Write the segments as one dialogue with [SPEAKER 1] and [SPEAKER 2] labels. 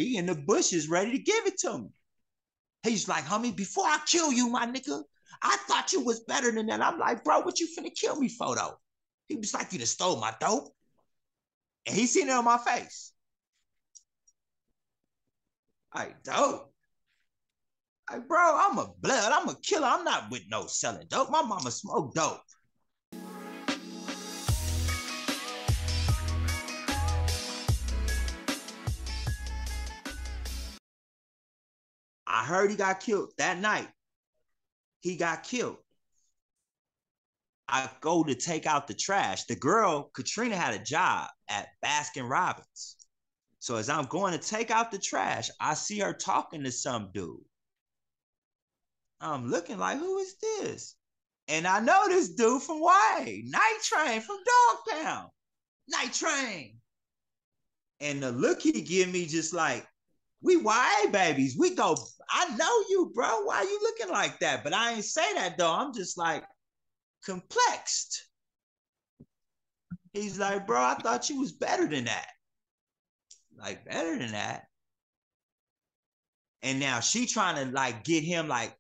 [SPEAKER 1] He in the bushes ready to give it to me. He's like, homie, before I kill you, my nigga, I thought you was better than that. I'm like, bro, what you finna kill me for though? He was like, you done stole my dope. And he seen it on my face. Like, dope. Like, bro, I'm a blood. I'm a killer. I'm not with no selling dope. My mama smoked dope. I heard he got killed that night. He got killed. I go to take out the trash. The girl, Katrina, had a job at Baskin Robbins. So as I'm going to take out the trash, I see her talking to some dude. I'm looking like, who is this? And I know this dude from YA, Night Train from Dogtown. Night Train. And the look he give me just like, we YA babies. We go, I know you, bro. Why you looking like that? But I ain't say that though. I'm just like complexed. He's like, bro, I thought you was better than that. Like, better than that. And now she trying to like get him like,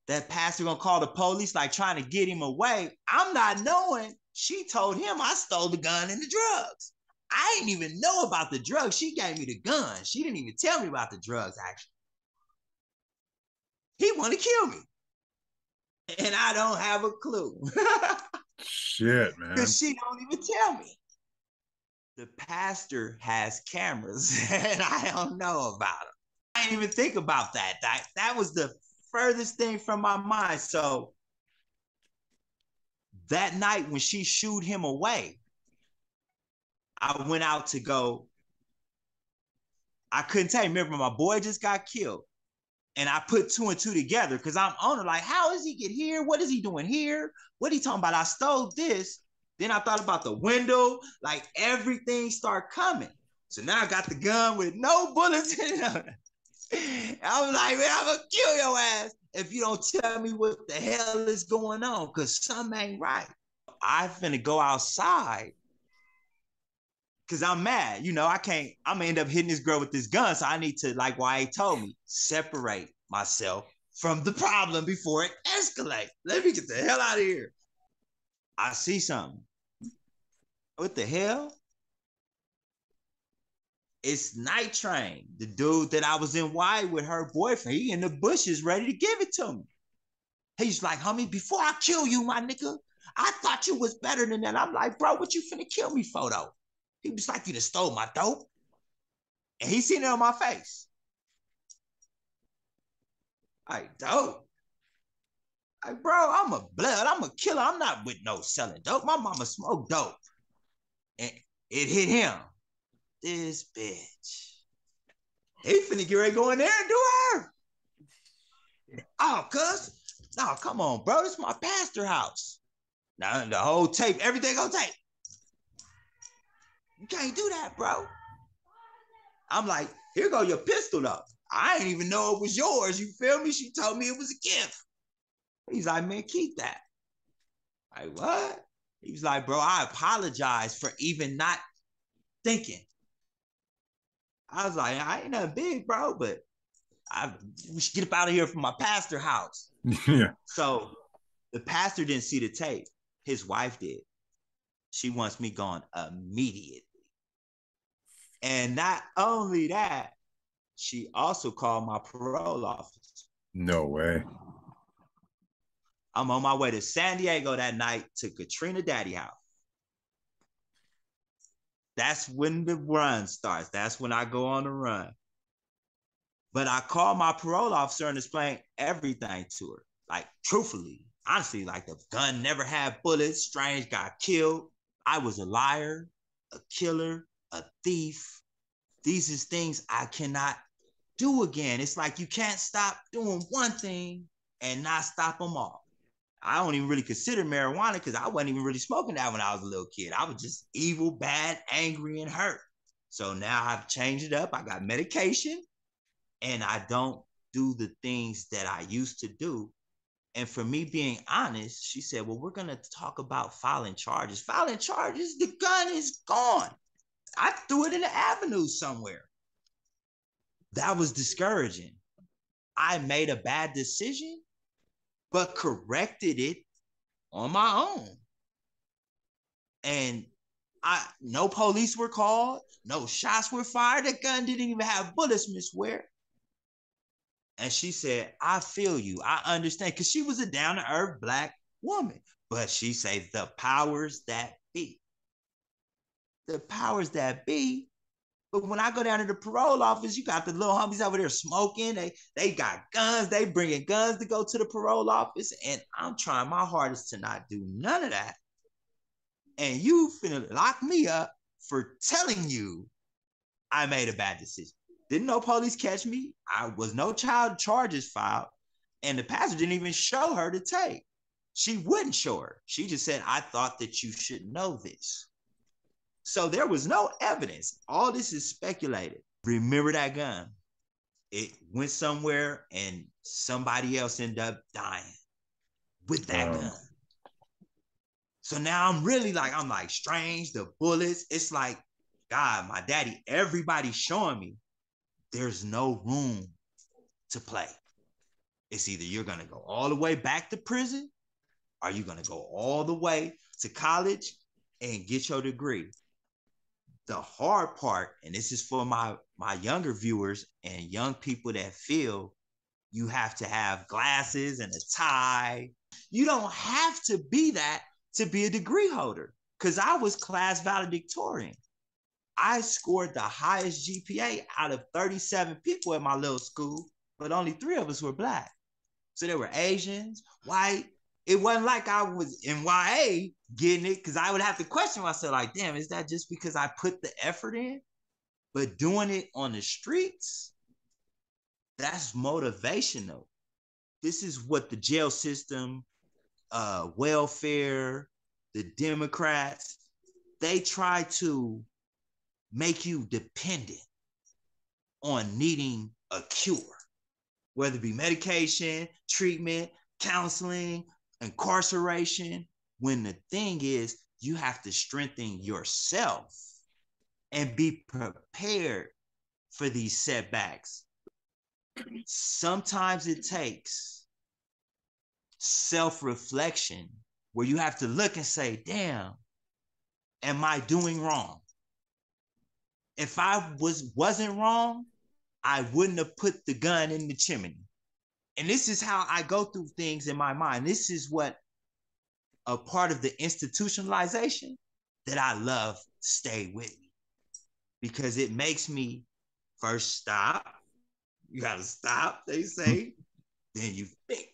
[SPEAKER 1] that pastor gonna call the police, like trying to get him away. I'm not knowing. She told him I stole the gun and the drugs. I didn't even know about the drugs. She gave me the gun. She didn't even tell me about the drugs, actually. He want to kill me. And I don't have a clue.
[SPEAKER 2] Shit, man.
[SPEAKER 1] Because she don't even tell me. The pastor has cameras and I don't know about them. I didn't even think about that. That was the furthest thing from my mind. So that night when she shooed him away, I went out to go. I couldn't tell you. Remember, my boy just got killed. And I put two and two together because I'm on it. Like, how does he get here? What is he doing here? What are you talking about? I stole this. Then I thought about the window. Like, everything started coming. So now I got the gun with no bullets in it. I was like, man, I'm going to kill your ass if you don't tell me what the hell is going on, because something ain't right. I finna go outside because I'm mad. You know, I'm going to end up hitting this girl with this gun. So I need to, like YA told me, separate myself from the problem before it escalates. Let me get the hell out of here. I see something. What the hell? It's Night Train, the dude that I was in Y with her boyfriend. He in the bushes ready to give it to me. He's like, homie, before I kill you, my nigga, I thought you was better than that. I'm like, bro, what you finna kill me for though? He was like, you done stole my dope. And he seen it on my face. Like, dope. Like, bro, I'm a blood. I'm a killer. I'm not with no selling dope. My mama smoked dope. And it hit him. This bitch. He finna get ready to go in there and do her. Oh, cuz. No, come on, bro. This is my pastor house. Now, the whole tape, everything on tape. You can't do that, bro. I'm like, here go your pistol, though. I didn't even know it was yours. You feel me? She told me it was a gift. He's like, man, keep that. Like, what? He was like, bro, I apologize for even not thinking. I was like, I ain't nothing big, bro, but we should get up out of here from my pastor house.
[SPEAKER 2] Yeah.
[SPEAKER 1] So the pastor didn't see the tape. His wife did. She wants me gone immediately. And not only that, she also called my parole office.
[SPEAKER 2] No way.
[SPEAKER 1] I'm on my way to San Diego that night to Katrina Daddy house. That's when the run starts. That's when I go on the run. But I called my parole officer and explained everything to her. Like, truthfully, honestly, like the gun never had bullets. Strange got killed. I was a liar, a killer, a thief. These is things I cannot do again. It's like you can't stop doing one thing and not stop them all. I don't even really consider marijuana because I wasn't even really smoking that when I was a little kid. I was just evil, bad, angry, and hurt. So now I've changed it up. I got medication and I don't do the things that I used to do. And for me being honest, she said, well, we're going to talk about filing charges. Filing charges, the gun is gone. I threw it in the avenue somewhere. That was discouraging. I made a bad decision, but corrected it on my own. And no police were called, no shots were fired. The gun didn't even have bullets, Miss Ware. And she said, I feel you. I understand. Because she was a down-to-earth Black woman. But she said, the powers that be. The powers that be. But when I go down to the parole office, you got the little homies over there smoking. They got guns. They bringing guns to go to the parole office. And I'm trying my hardest to not do none of that. And you finna lock me up for telling you I made a bad decision. Didn't no police catch me. I was no child charges filed. And the pastor didn't even show her the tape. She wouldn't show her. She just said, I thought that you should know this. So there was no evidence. All this is speculated. Remember that gun. It went somewhere and somebody else ended up dying with that gun. So now I'm like strange, the bullets. It's like, God, my daddy, everybody's showing me there's no room to play. It's either you're going to go all the way back to prison or you're going to go all the way to college and get your degree. The hard part, and this is for my younger viewers and young people that feel you have to have glasses and a tie. You don't have to be that to be a degree holder, because I was class valedictorian. I scored the highest GPA out of 37 people at my little school, but only 3 of us were Black. So there were Asians, white. It wasn't like I was in YA getting it, because I would have to question myself like, damn, is that just because I put the effort in? But doing it on the streets, that's motivational. This is what the jail system, welfare, the Democrats, they try to make you dependent on needing a cure, whether it be medication, treatment, counseling, incarceration, when the thing is you have to strengthen yourself and be prepared for these setbacks. Sometimes it takes self-reflection where you have to look and say, damn, am I doing wrong? If I wasn't wrong, I wouldn't have put the gun in the chimney. And this is how I go through things in my mind. This is what a part of the institutionalization that I love stay with me, because it makes me first stop. You got to stop, they say. Then you think.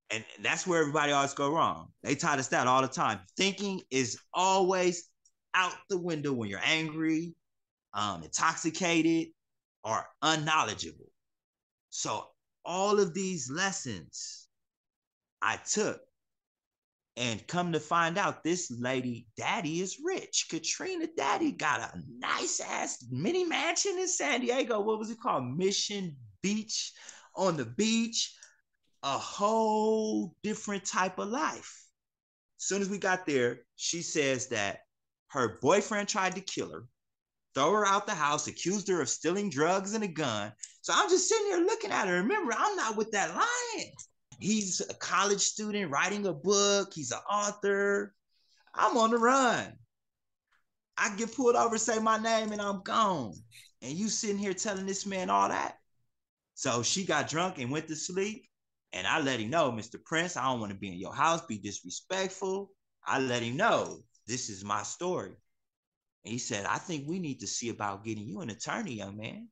[SPEAKER 1] And that's where everybody always go wrong. They taught us that all the time. Thinking is always out the window when you're angry, intoxicated, or unknowledgeable. So all of these lessons I took, and come to find out this lady daddy is rich. Katrina daddy got a nice ass mini mansion in San Diego. What was it called? Mission Beach, on the beach. A whole different type of life. As soon as we got there, she says that her boyfriend tried to kill her, throw her out the house, accused her of stealing drugs and a gun. So I'm just sitting there looking at her. Remember, I'm not with that lion. He's a college student writing a book. He's an author. I'm on the run. I get pulled over, say my name, and I'm gone. And you sitting here telling this man all that? So she got drunk and went to sleep. And I let him know, Mr. Prince, I don't want to be in your house, be disrespectful. I let him know, this is my story. And he said, I think we need to see about getting you an attorney, young man.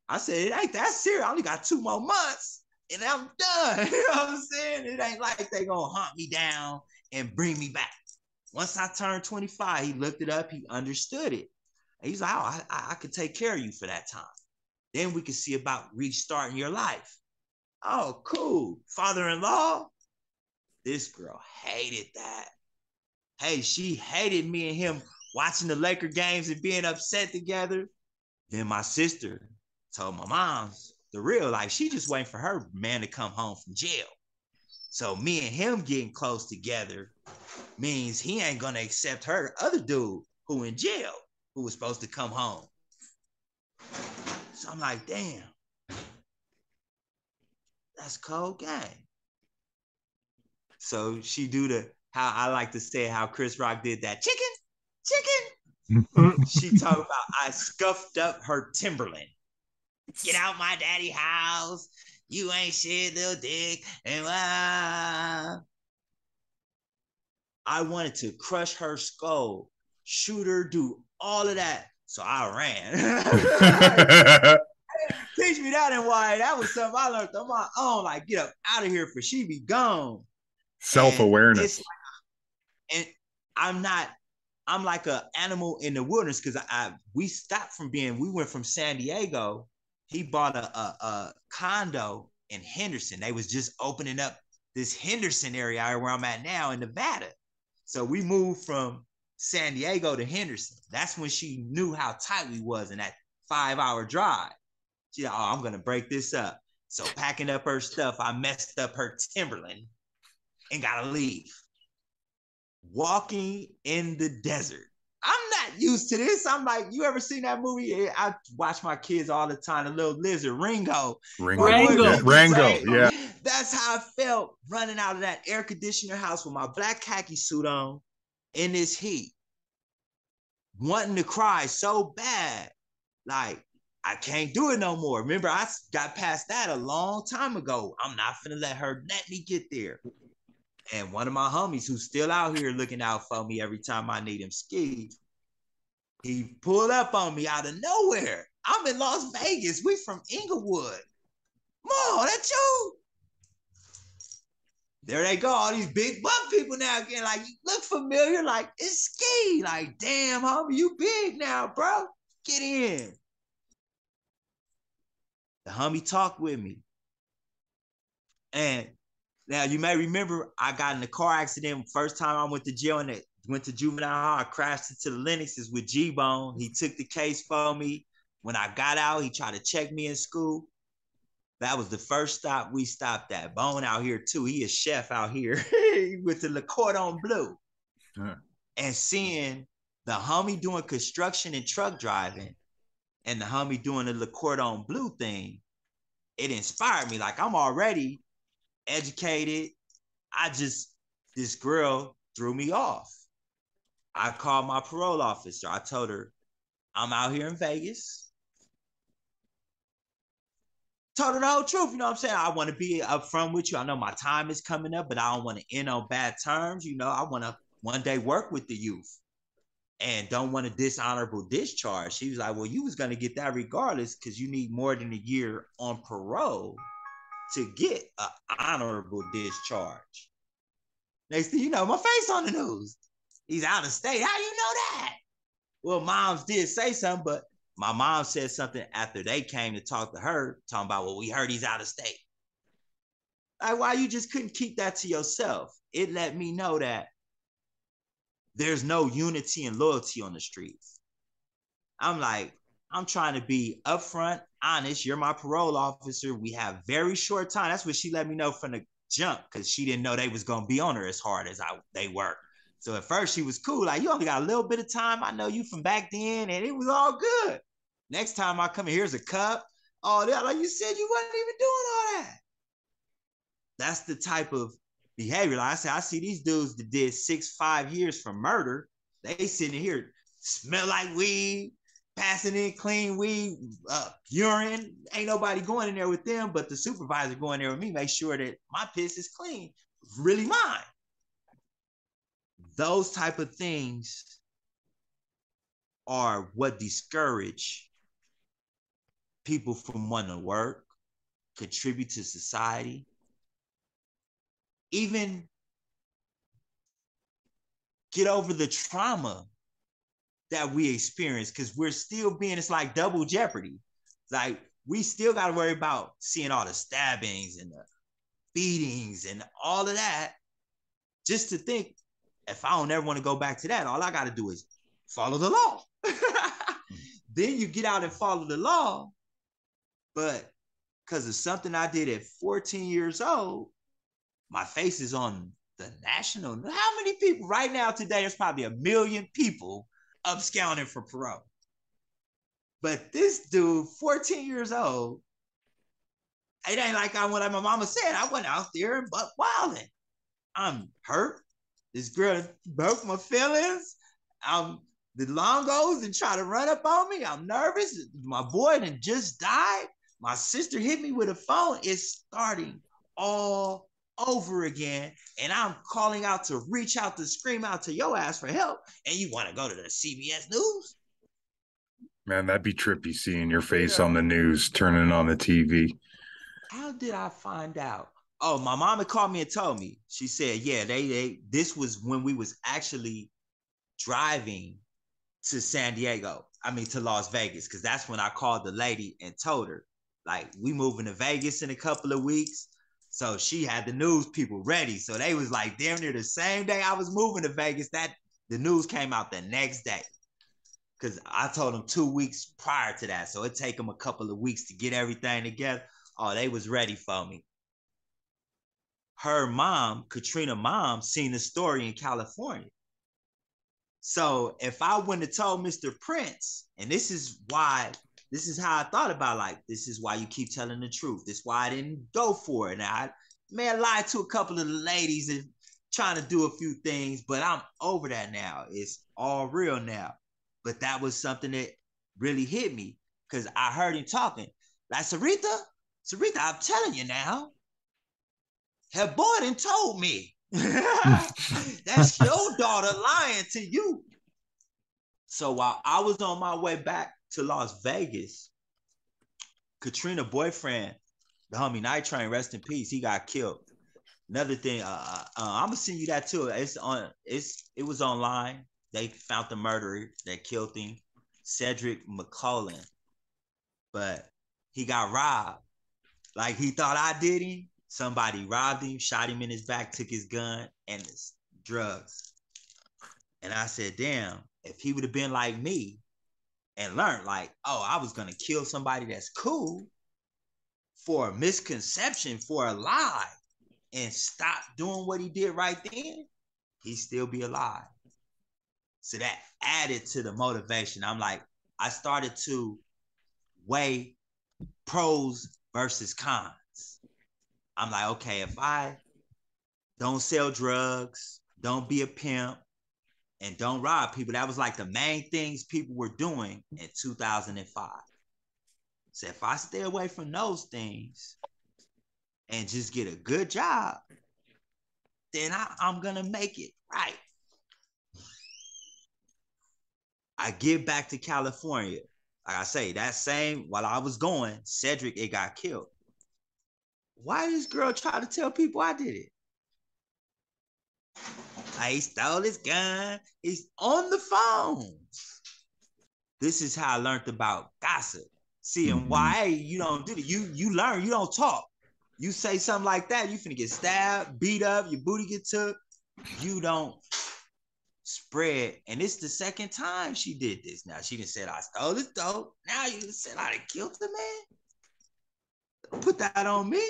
[SPEAKER 1] I said, it ain't that serious. I only got 2 more months and I'm done. You know what I'm saying? It ain't like they gonna hunt me down and bring me back. Once I turned 25, he looked it up, he understood it. And he's like, oh, I could take care of you for that time. Then we could see about restarting your life. Oh, cool. Father-in-law? This girl hated that. Hey, she hated me and him watching the Laker games and being upset together. Then my sister told my mom's the real life. She just waiting for her man to come home from jail. So me and him getting close together means he ain't gonna accept her other dude who in jail, who was supposed to come home. So I'm like, damn, that's cold game. So she do how I like to say how Chris Rock did that chicken. She talked about I scuffed up her Timberland. Get out my daddy house. You ain't shit, little dick. And I wanted to crush her skull, shoot her, do all of that. So I ran. Teach me that and why. That was something I learned on my own. Like, get up out of here for she be gone.
[SPEAKER 2] Self-awareness.
[SPEAKER 1] And I'm like an animal in the wilderness because we went from San Diego. He bought a condo in Henderson. They was just opening up this Henderson area where I'm at now in Nevada. So we moved from San Diego to Henderson. That's when she knew how tight we was in that 5-hour drive. She's like, oh, I'm going to break this up. So packing up her stuff, I messed up her Timberland and got to leave. Walking in the desert. I'm not used to this. I'm like, you ever seen that movie? I watch my kids all the time. The little lizard, Ringo.
[SPEAKER 2] Rango, yeah.
[SPEAKER 1] That's how I felt running out of that air conditioner house with my black khaki suit on in this heat. Wanting to cry so bad. Like, I can't do it no more. Remember, I got past that a long time ago. I'm not finna let me get there. And one of my homies who's still out here looking out for me every time I need him ski, he pulled up on me out of nowhere. I'm in Las Vegas. We from Inglewood. Mo, that's you. There they go. All these big buck people now again. Like, you look familiar. Like, it's ski. Like, damn, homie, you big now, bro. Get in. The homie talked with me. And now you may remember I got in a car accident first time I went to jail and went to juvenile hall. I crashed into the Lennoxes with G-Bone. He took the case for me. When I got out, he tried to check me in school. That was the first stop we stopped at. Bone out here too. He is chef out here with the Le Cordon Bleu. Huh. And seeing the homie doing construction and truck driving and the homie doing the Le Cordon Bleu thing, it inspired me. Like, I'm already educated. This girl threw me off. I called my parole officer. I told her, I'm out here in Vegas. Told her the whole truth. You know what I'm saying? I want to be upfront with you. I know my time is coming up, but I don't want to end on bad terms. You know, I want to one day work with the youth and don't want a dishonorable discharge. She was like, well, you was going to get that regardless because you need more than a year on parole to get an honorable discharge. Next thing you know, my face on the news. He's out of state. How do you know that? Well, moms did say something, but my mom said something after they came to talk to her, talking about, well, we heard he's out of state. Like, why you just couldn't keep that to yourself? It let me know that there's no unity and loyalty on the streets. I'm like, I'm trying to be upfront, honest. You're my parole officer. We have very short time. That's what she let me know from the jump because she didn't know they was going to be on her as hard as they were. So at first she was cool. Like, you only got a little bit of time. I know you from back then and it was all good. Next time I come in, here's a cup. Oh, like you said, you wasn't even doing all that. That's the type of behavior. Like I said, I see these dudes that did 5 years for murder. They sitting here, smell like weed, passing in clean weed, urine. Ain't nobody going in there with them, but the supervisor going there with me, make sure that my piss is clean. Really mine. Those type of things are what discourage people from wanting to work, contribute to society, even get over the trauma that we experience, because we're still it's like double jeopardy. Like, we still got to worry about seeing all the stabbings and the beatings and all of that, just to think, if I don't ever want to go back to that, all I got to do is follow the law. Then you get out and follow the law, but because of something I did at 14 years old, my face is on the national. How many people right now today? There's probably 1 million people absconding for parole. But this dude, 14 years old, it ain't like like my mama said, I went out there and buck wilding. I'm hurt. This girl broke my feelings. The longos and try to run up on me. I'm nervous. My boy done just died. My sister hit me with a phone. It's starting all over again. And I'm calling out to reach out to scream out to your ass for help. And you want to go to the CBS News?
[SPEAKER 2] Man, that'd be trippy seeing your face on the news, turning on the TV.
[SPEAKER 1] How did I find out? Oh, my mama called me and told me. She said, yeah, this was when we was actually driving to San Diego. To Las Vegas, because that's when I called the lady and told her, like, we moving to Vegas in a couple of weeks. So she had the news people ready. So they was like, damn near the same day I was moving to Vegas, that the news came out the next day. Because I told them 2 weeks prior to that. So it take them a couple of weeks to get everything together. Oh, they was ready for me. Her mom, Katrina's mom, seen the story in California. So if I wouldn't have told Mr. Prince, and this is how I thought about, like, this is why you keep telling the truth. This is why I didn't go for it. Now, I may have lied to a couple of the ladies and trying to do a few things, but I'm over that now. It's all real now. But that was something that really hit me because I heard him talking. Like, Sarita, I'm telling you now, her boy done told me. That's your daughter lying to you. So while I was on my way back to Las Vegas, Katrina's boyfriend, the homie Night Train, rest in peace, he got killed. Another thing, I'm gonna send you that too. It was online. They found the murderer that killed him, Cedric McClellan, but he got robbed. Like, he thought I did him. Somebody robbed him, shot him in his back, took his gun and his drugs. And I said, damn, if he would have been like me and learned, like, oh, I was gonna kill somebody that's cool for a misconception, for a lie, and stop doing what he did right then, he'd still be alive. So that added to the motivation. I'm like, I started to weigh pros versus cons. I'm like, okay, if I don't sell drugs, don't be a pimp, and don't rob people, that was like the main things people were doing in 2005. So if I stay away from those things and just get a good job, then I'm gonna make it right. I get back to California. Like I say, that same, while I was going, Cedric, it got killed. Why did this girl try to tell people I did it? He stole his gun. He's on the phone. This is how I learned about gossip. See, and why you don't do it. You learn, you don't talk. You say something like that, you finna get stabbed, beat up, your booty get took. You don't spread. And it's the second time she did this. Now, she done said I stole this dope. Now you said I done killed the man. Don't put that on me.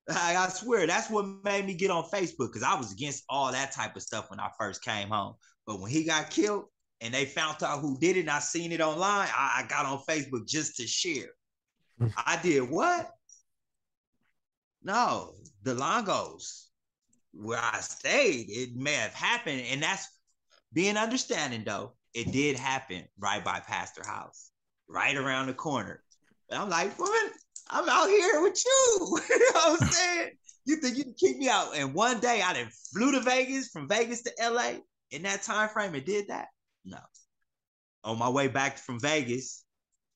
[SPEAKER 1] I swear, that's what made me get on Facebook, because I was against all that type of stuff when I first came home. But when he got killed and they found out who did it and I seen it online, I got on Facebook just to share. I did what? No, the Longos, where I stayed, it may have happened. And that's being understanding, though. It did happen right by Pastor House, right around the corner. And I'm like, woman, I'm out here with you. You know what I'm saying? You think you can kick me out? And one day I done flew to Vegas, from Vegas to LA in that time frame, and did that? No. On my way back from Vegas,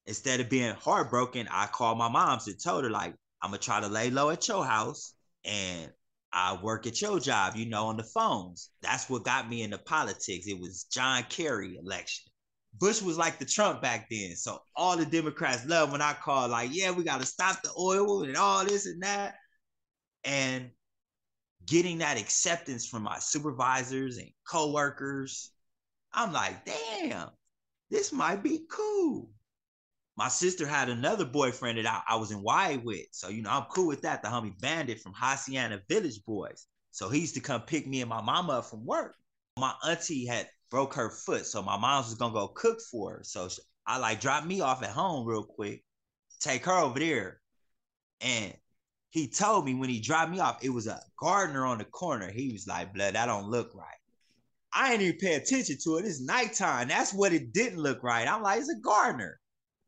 [SPEAKER 1] instead of being heartbroken, I called my mom and told her, like, I'm gonna try to lay low at your house and I work at your job, on the phones. That's what got me into politics. It was John Kerry election. Bush was like the Trump back then. So all the Democrats love when I call, like, yeah, we got to stop the oil and all this and that. And getting that acceptance from my supervisors and coworkers, I'm like, damn, this might be cool. My sister had another boyfriend that I was in Y with. So, I'm cool with that. The homie Bandit from Hacienda Village Boys. So he used to come pick me and my mama up from work. My auntie had broke her foot, so my mom was gonna go cook for her. So I like drop me off at home real quick, take her over there. And he told me when he dropped me off, it was a gardener on the corner. He was like, blood, that don't look right. I ain't even pay attention to it. It's nighttime. That's what it didn't look right. I'm like, it's a gardener.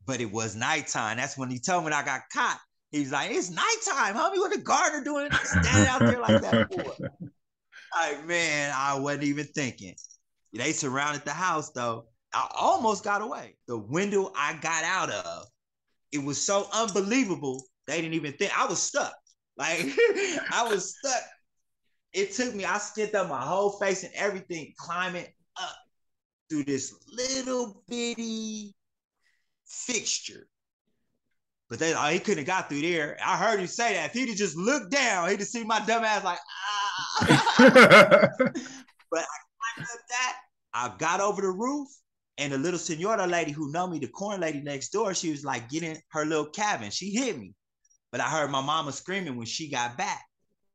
[SPEAKER 1] But it was nighttime. That's when he told me I got caught. He's like, it's nighttime, homie. What the gardener doing standing out there like that for? Like, man, I wasn't even thinking. They surrounded the house, though. I almost got away. The window I got out of, it was so unbelievable. They didn't even think. I was stuck. Like, I was stuck. It took me, I skinned up my whole face and everything, climbing up through this little bitty fixture. But he couldn't have got through there. I heard him say that. If he'd have just looked down, he'd have seen my dumb ass like, ah. But I climbed up that. I got over the roof, and the little senora lady who know me, the corn lady next door, she was like getting her little cabin. She hit me. But I heard my mama screaming when she got back.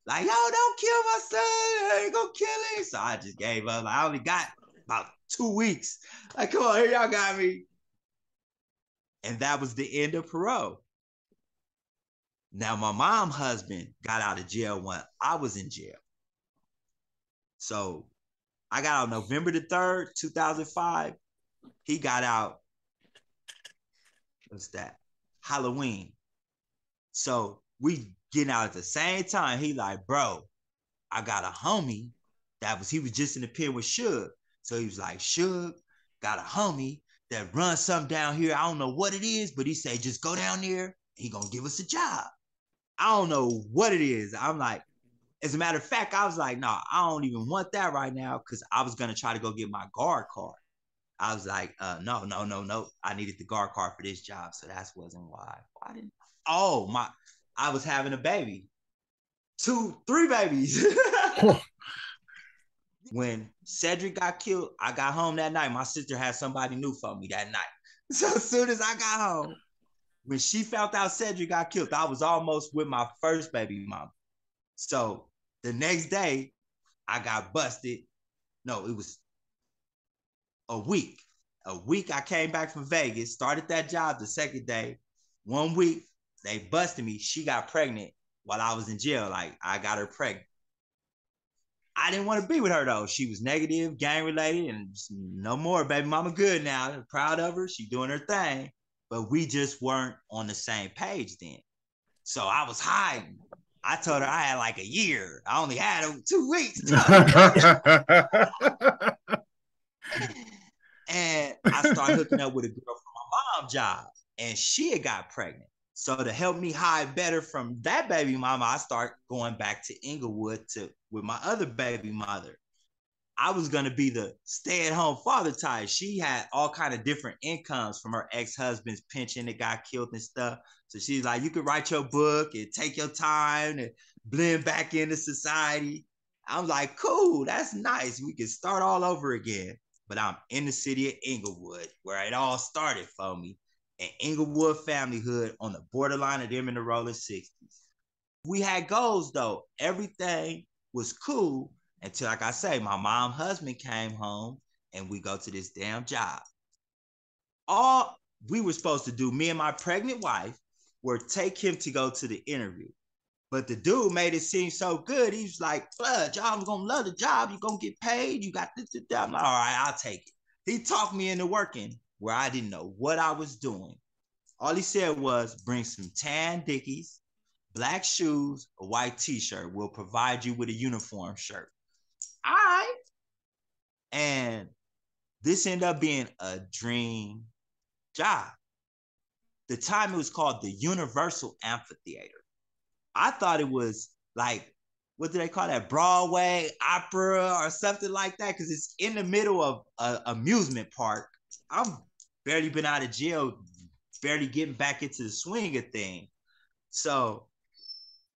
[SPEAKER 1] Like, yo, don't kill my son. I ain't gonna kill him. So I just gave up. Like, I only got about 2 weeks. Like, come on, here y'all got me. And that was the end of parole. Now, my mom's husband got out of jail when I was in jail. So I got out November the 3rd, 2005. He got out, what's that? Halloween. So we getting out at the same time. He like, bro, I got a homie he was just in the pen with Suge. So he was like, Suge got a homie that runs something down here. I don't know what it is, but he said, just go down there. He gonna give us a job. I don't know what it is. I'm like, as a matter of fact, I was like, no, I don't even want that right now because I was gonna try to go get my guard card. I was like, no. I needed the guard card for this job, so that wasn't why. Why didn't? Oh my! I was having a baby, 3 babies. When Cedric got killed, I got home that night. My sister had somebody new for me that night. So as soon as I got home, when she found out Cedric got killed, I was almost with my first baby mama. So the next day, I got busted. No, it was a week. A week I came back from Vegas, started that job the second day. 1 week, they busted me. She got pregnant while I was in jail. Like, I got her pregnant. I didn't want to be with her, though. She was negative, gang-related, and no more. Baby mama good now. I'm proud of her. She doing her thing. But we just weren't on the same page then. So I was hiding. I told her I had like a year. I only had 2 weeks. And I started hooking up with a girl from my mom's job, and she had got pregnant. So to help me hide better from that baby mama, I started going back to Inglewood with my other baby mother. I was gonna be the stay-at-home father type. She had all kind of different incomes from her ex-husband's pension that got killed and stuff. So she's like, you could write your book and take your time and blend back into society. I'm like, cool, that's nice. We can start all over again. But I'm in the city of Inglewood, where it all started for me. An Inglewood family hood on the borderline of them in the rolling 60s. We had goals, though. Everything was cool until, like I say, my mom's husband came home and we go to this damn job. All we were supposed to do, me and my pregnant wife, were take him to go to the interview. But the dude made it seem so good. He was like, blood, y'all gonna love the job. You're gonna get paid. You got this. I'm like, all right, I'll take it. He talked me into working where I didn't know what I was doing. All he said was, bring some tan Dickies, black shoes, a white t-shirt. We'll provide you with a uniform shirt. All right. And this ended up being a dream job. The time it was called the Universal Amphitheater. I thought it was like, what do they call that? Broadway, opera, or something like that, because it's in the middle of an amusement park. I've barely been out of jail, barely getting back into the swing of things. So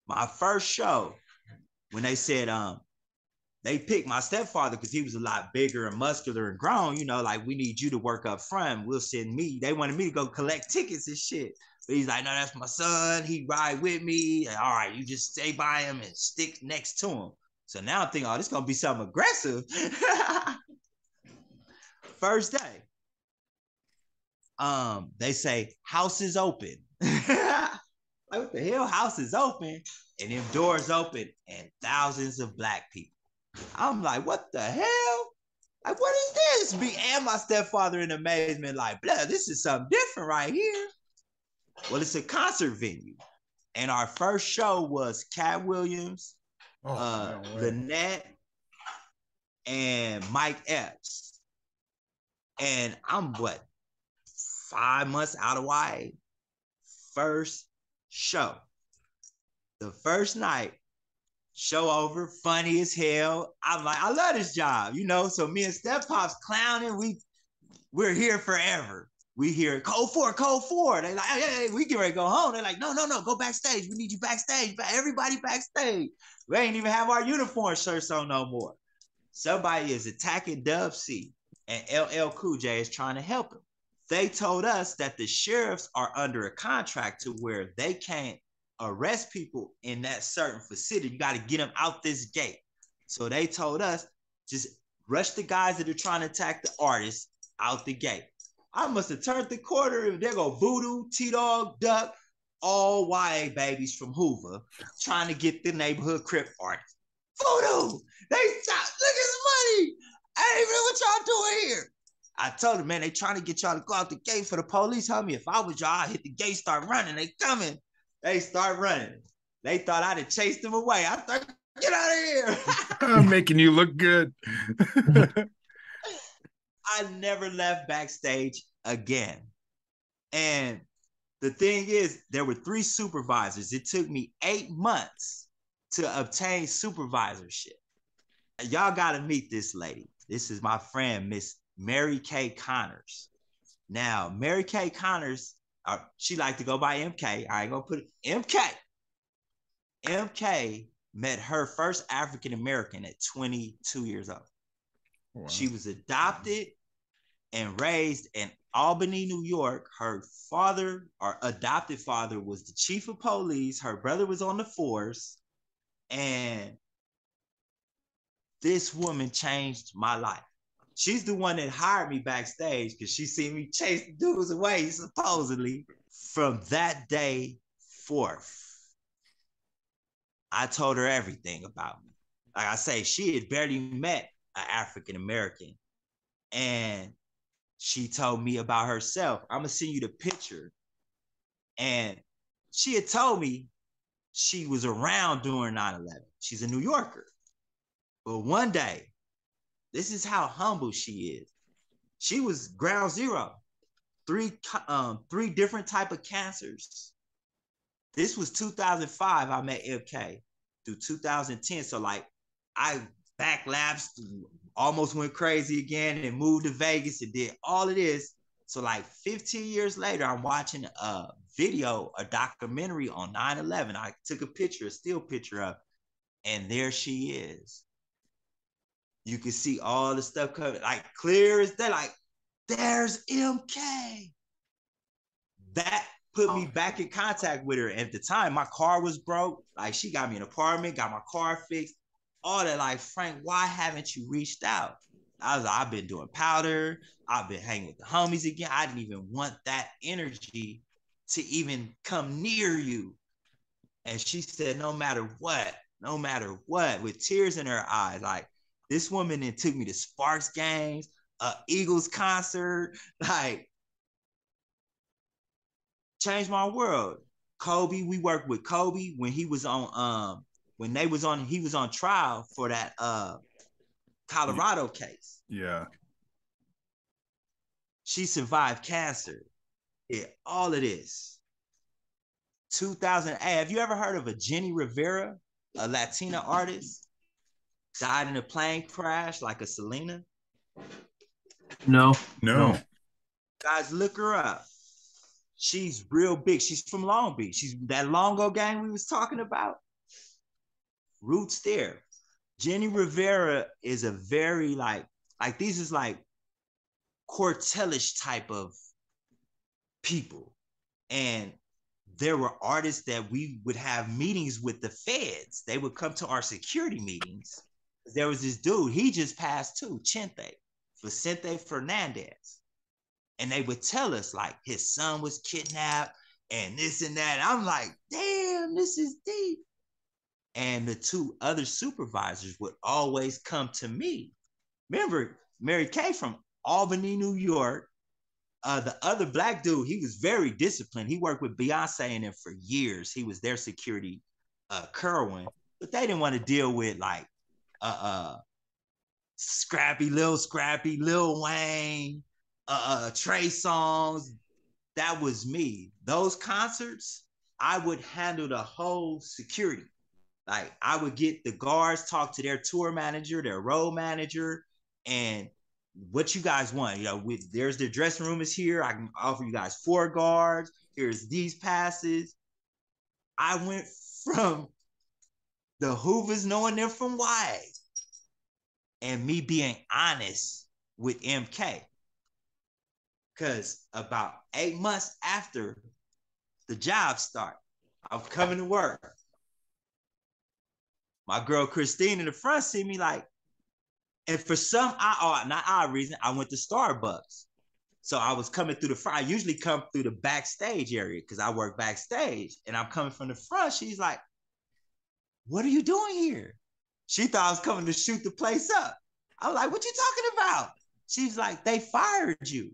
[SPEAKER 1] my first show, when they said, they picked my stepfather because he was a lot bigger and muscular and grown, you know, like, we need you to work up front. We'll send me. They wanted me to go collect tickets and shit. But he's like, no, that's my son. He ride with me. And, all right, you just stay by him and stick next to him. So now I'm thinking, oh, this is going to be something aggressive. First day. they say house is open. Like, what the hell? House is open, and them doors open, and thousands of black people. I'm like, what the hell? Like, what is this? Me and my stepfather in amazement, like, blah, this is something different right here. Well, it's a concert venue. And our first show was Cat Williams, Lynette, and Mike Epps. And I'm 5 months out of YA. First show. The first night, show over, funny as hell. I'm like, I love this job, So me and Step Pop's clowning. We're here forever. We hear code 4. They like, hey, we get ready to go home. They're like, no, go backstage. We need you backstage. Everybody backstage. We ain't even have our uniform shirts on no more. Somebody is attacking Dub C, and LL Cool J is trying to help him. They told us that the sheriffs are under a contract to where they can't arrest people in that certain facility. You got to get them out this gate. So they told us, just rush the guys that are trying to attack the artists out the gate. I must have turned the corner and there go Voodoo, T-Dog, Duck, all YA babies from Hoover trying to get the neighborhood Crip artists. Voodoo! They shot, look at the money! I ain't even what y'all doing here. I told them, man, they trying to get y'all to go out the gate for the police. Tell me if I was y'all, I'd hit the gate, start running. They coming. They start running. They thought I'd have chased them away. I thought, get out of here.
[SPEAKER 2] I'm making you look good.
[SPEAKER 1] I never left backstage again. And the thing is, there were 3 supervisors. It took me 8 months to obtain supervisorship. Y'all got to meet this lady. This is my friend, Miss Mary Kay Connors. Now, Mary Kay Connors, she liked to go by MK. I ain't going to put it. MK. MK met her first African-American at 22 years old. Wow. She was adopted and raised in Albany, New York. Her father, or adopted father, was the chief of police. Her brother was on the force. And this woman changed my life. She's the one that hired me backstage because she seen me chase the dudes away, supposedly. From that day forth, I told her everything about me. Like I say, she had barely met an African-American. And she told me about herself. I'm going to send you the picture. And she had told me she was around during 9/11. She's a New Yorker. But one day, this is how humble she is. She was ground zero. 3 different type of cancers. This was 2005. I met MK through 2010. So like I backlapsed, almost went crazy again and moved to Vegas and did all of this. So like 15 years later, I'm watching a video, a documentary on 9/11. I took a still picture of, and there she is. You can see all the stuff coming, like clear as day, like there's MK. That put me back in contact with her. At the time, my car was broke. Like she got me an apartment, got my car fixed, all that. Like, Frank, why haven't you reached out? I was like, I've been doing powder. I've been hanging with the homies again. I didn't even want that energy to even come near you. And she said, no matter what, with tears in her eyes, like this woman then took me to Sparks games, Eagles concert, like changed my world. Kobe, we worked with Kobe when he was on, he was on trial for that Colorado case.
[SPEAKER 2] Yeah.
[SPEAKER 1] She survived cancer. Yeah, all of this. 2008. Have you ever heard of a Jenny Rivera, a Latina artist? Died in a plane crash like a Selena?
[SPEAKER 3] No.
[SPEAKER 1] Guys, look her up. She's real big. She's from Long Beach. She's that Longo gang we was talking about. Roots there. Jenny Rivera is a very like these is like Cortelish type of people. And there were artists that we would have meetings with the feds. They would come to our security meetings. There was this dude, he just passed too, Vicente Fernandez. And they would tell us like his son was kidnapped and this and that. And I'm like, damn, this is deep. And the two other supervisors would always come to me. Remember, Mary Kay from Albany, New York. The other black dude, he was very disciplined. He worked with Beyonce and them for years. He was their security, Kerwin. But they didn't want to deal with like Scrappy Lil Wayne, Trey Songz. That was me. Those concerts, I would handle the whole security. Like I would get the guards, talk to their tour manager, their road manager, and what you guys want. You know, there's the dressing room is here. I can offer you guys 4 guards. Here's these passes. I went from the Hoovers knowing them from YA and me being honest with MK. Because about 8 months after the job start, I'm coming to work. My girl Christine in the front see me like, and for some not odd reason, I went to Starbucks. So I was coming through the front. I usually come through the backstage area because I work backstage. And I'm coming from the front. She's like, what are you doing here? She thought I was coming to shoot the place up. I'm like, what you talking about? She's like, they fired you.